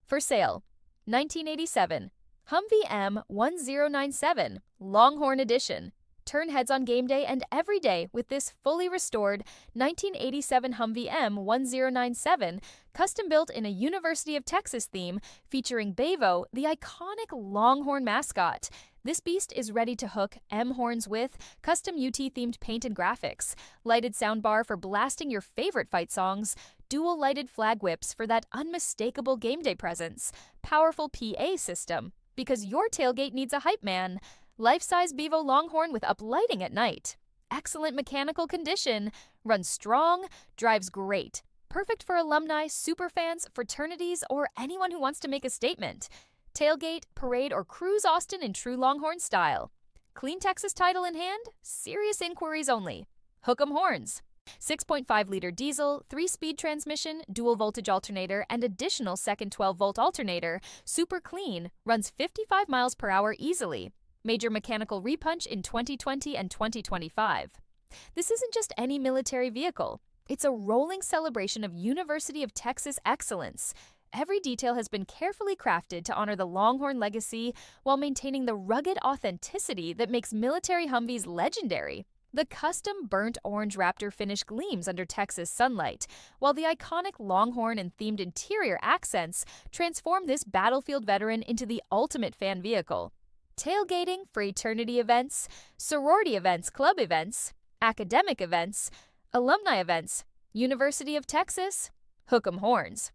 For sale, 1987 Humvee M1097 Longhorn Edition. Turn heads on game day and every day with this fully restored 1987 Humvee M1097, custom-built in a University of Texas theme featuring Bevo, the iconic Longhorn mascot. This beast is ready to hook M-horns with custom UT-themed paint and graphics, lighted soundbar for blasting your favorite fight songs, dual lighted flag whips for that unmistakable game day presence, powerful PA system, because your tailgate needs a hype man, life-size Bevo Longhorn with uplighting at night. Excellent mechanical condition, runs strong, drives great. Perfect for alumni, superfans, fraternities, or anyone who wants to make a statement. Tailgate, parade, or cruise Austin in true Longhorn style. Clean Texas title in hand? Serious inquiries only. Hook 'em horns. 6.5-liter diesel, 3-speed transmission, dual voltage alternator, and additional second 12-volt alternator. Super clean, runs 55 miles per hour easily. Major mechanical repunch in 2020 and 2025. This isn't just any military vehicle. It's a rolling celebration of University of Texas excellence. Every detail has been carefully crafted to honor the Longhorn legacy while maintaining the rugged authenticity that makes military Humvees legendary. The custom burnt orange Raptor finish gleams under Texas sunlight, while the iconic Longhorn and themed interior accents transform this battlefield veteran into the ultimate fan vehicle. Tailgating, fraternity events, sorority events, club events, academic events, alumni events, University of Texas, hook 'em horns.